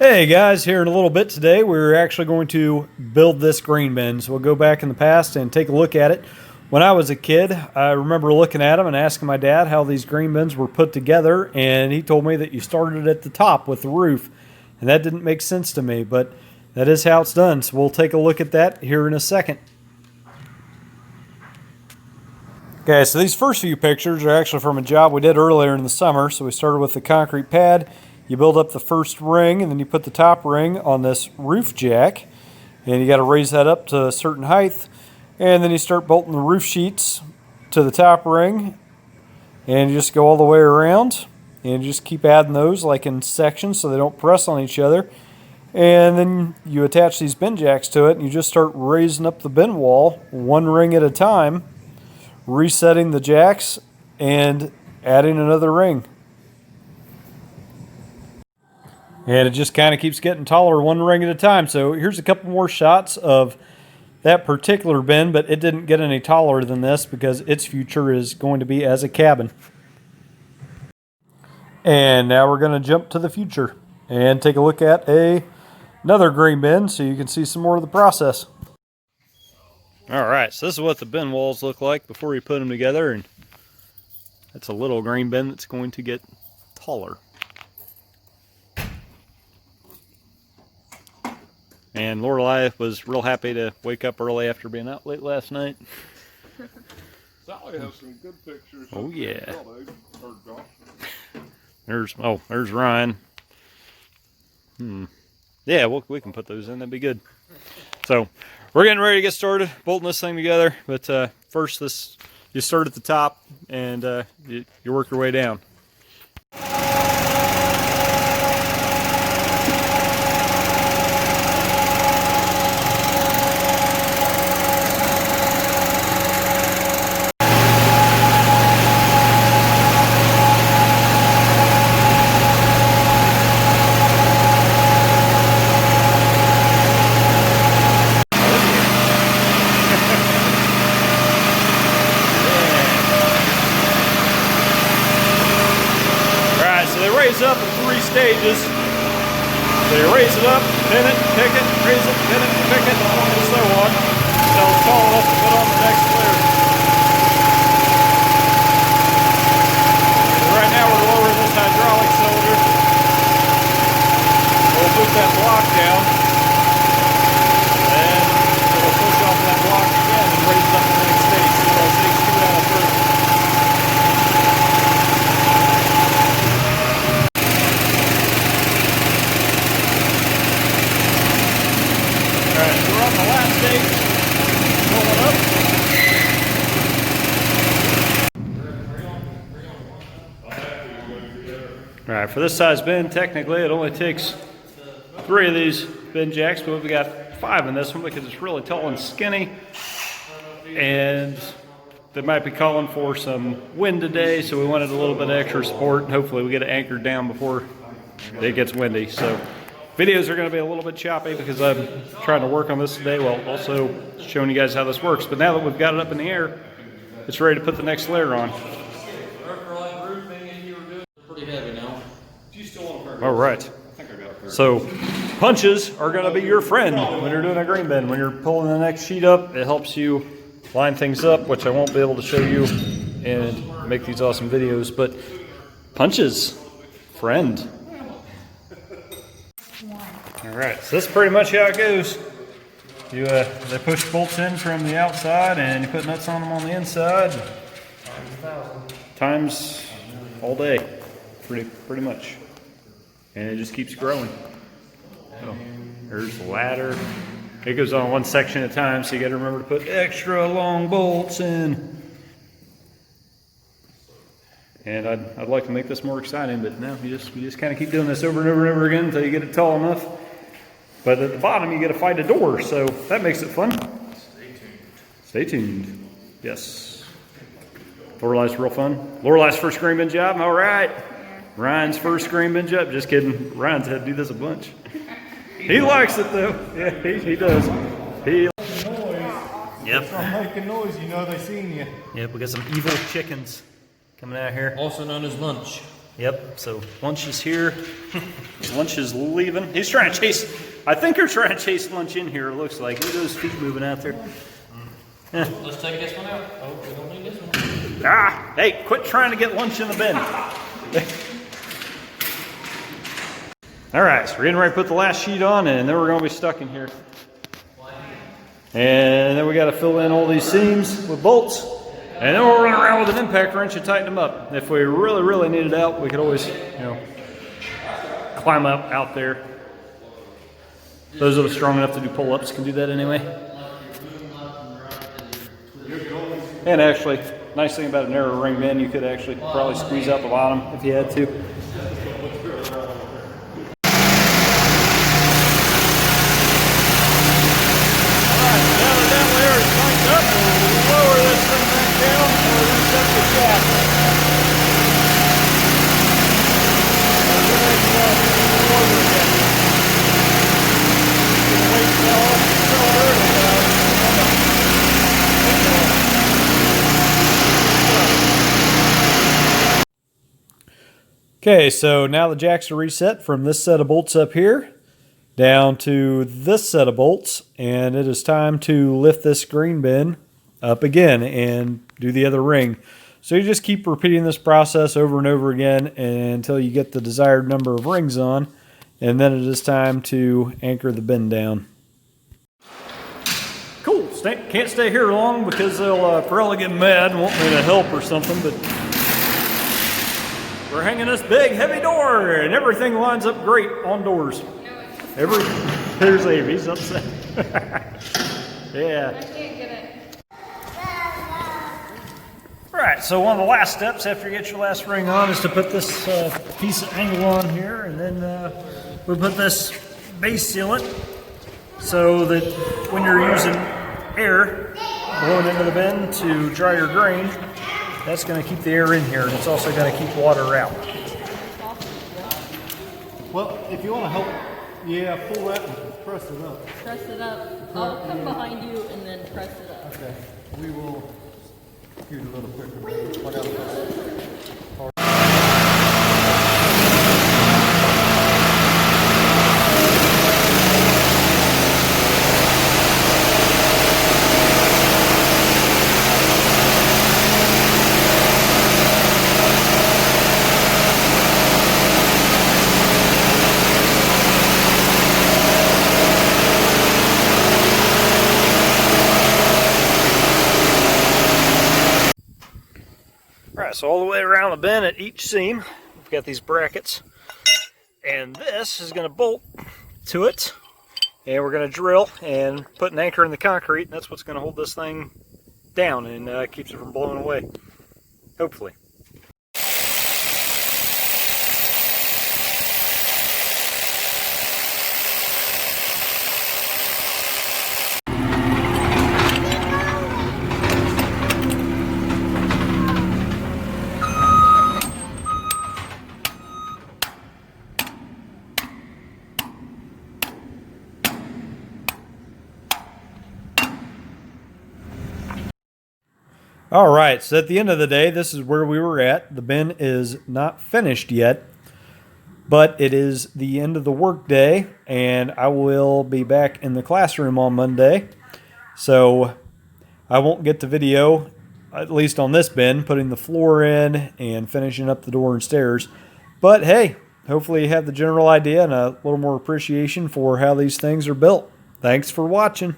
Hey guys, here in a little bit today we're actually going to build this grain bin. So we'll go back in the past and take a look at it. When I was a kid, I remember looking at them and asking my dad how these grain bins were put together, and he told me that you started at the top with the roof, and that didn't make sense to me, but that is how it's done. So we'll take a look at that here in a second. Okay, so these first few pictures are actually from a job we did earlier in the summer. So we started with the concrete pad. You build up the first ring, and then you put the top ring on this roof jack, and you got to raise that up to a certain height, and then you start bolting the roof sheets to the top ring, and you just go all the way around, and you just keep adding those like in sections so they don't press on each other, and then you attach these bin jacks to it, and you just start raising up the bin wall one ring at a time, resetting the jacks and adding another ring. And it just kind of keeps getting taller one ring at a time. So here's a couple more shots of that particular bin, but it didn't get any taller than this because its future is going to be as a cabin. And now we're going to jump to the future and take a look at another grain bin so you can see some more of the process. All right, so this is what the bin walls look like before you put them together, and that's a little grain bin that's going to get taller. And Lorelei was real happy to wake up early after being out late last night. Sally has some good pictures. Oh yeah. There's There's Ryan. Yeah, we can put those in. That'd be good. So we're getting ready to get started bolting this thing together. But first, you start at the top and you work your way down. Up in 3 stages. So you raise it up, pin it, pick it, raise it, pin it, pick it, and so on until it's tall enough to put on the next layer. So right now we're lowering this hydraulic cylinder. We'll put that block down, and we'll push off that block again and raise it up to the next stage. So we'll take 2 down at first. Alright, for this size bin, technically it only takes 3 of these bin jacks, but we've got 5 in this one because it's really tall and skinny, and they might be calling for some wind today, so we wanted a little bit of extra support, and hopefully we get it anchored down before it gets windy. So videos are going to be a little bit choppy because I'm trying to work on this today while also showing you guys how this works. But now that we've got it up in the air, it's ready to put the next layer on. All right. So punches are going to be your friend when you're doing a grain bin. When you're pulling the next sheet up, it helps you line things up, which I won't be able to show you and make these awesome videos. But punches, friend. All right, so this is pretty much how it goes. They push bolts in from the outside, and you put nuts on them on the inside. Times all day, pretty much, and it just keeps growing. Oh, there's the ladder. It goes on one section at a time, so you got to remember to put extra long bolts in. And I'd like to make this more exciting, but no, you just kind of keep doing this over and over and over again until you get it tall enough. But at the bottom, you got to find a door, so that makes it fun. Stay tuned. Yes. Lorelei's real fun. Lorelei's first grain bin job. All right. Ryan's first grain bin job. Just kidding. Ryan's had to do this a bunch. He likes it though. Yeah, he does. Yep. From making noise, you know they seen you. Yep. We got some evil chickens coming out here. Also known as lunch. Yep, so lunch is here. Lunch is leaving. He's trying to chase, I think they're trying to chase lunch in here, it looks like. Look at those feet moving out there. Yeah. Let's take this one out. Oh, we don't need this one. Ah, hey, quit trying to get lunch in the bin. All right, so we're getting ready to put the last sheet on, and then we're going to be stuck in here. And then we got to fill in all these seams with bolts. And then we'll run around with an impact wrench and tighten them up. If we really, really need it out, we could always, climb up out there. Those that are strong enough to do pull-ups can do that anyway. And actually, nice thing about a narrow ring bin, you could actually probably squeeze out the bottom if you had to. Okay, so now the jacks are reset from this set of bolts up here down to this set of bolts, and it is time to lift this green bin up again and do the other ring. So you just keep repeating this process over and over again until you get the desired number of rings on, and then it is time to anchor the bin down. Cool, can't stay here long because they'll probably get mad and want me to help or something, but we're hanging this big, heavy door, and everything lines up great on doors. There's Abe, he's upset. Yeah. I can't get it. All right, so one of the last steps after you get your last ring on is to put this piece of angle on here, and then we put this base sealant so that when you're using air blowing into the bin to dry your grain, that's going to keep the air in here, and it's also going to keep water out. Well, if you want to help, yeah, pull that and press it up. Press it up. I'll come behind you and then press it up. Okay, we will do it a little quicker. I gotta press it. Alright, so all the way around the bin at each seam, we've got these brackets, and this is going to bolt to it, and we're going to drill and put an anchor in the concrete, and that's what's going to hold this thing down and keeps it from blowing away, hopefully. All right, so at the end of the day, this is where we were at. The bin is not finished yet, but it is the end of the work day, and I will be back in the classroom on Monday. So I won't get the video, at least on this bin, putting the floor in and finishing up the door and stairs. But hey, hopefully you have the general idea and a little more appreciation for how these things are built. Thanks for watching.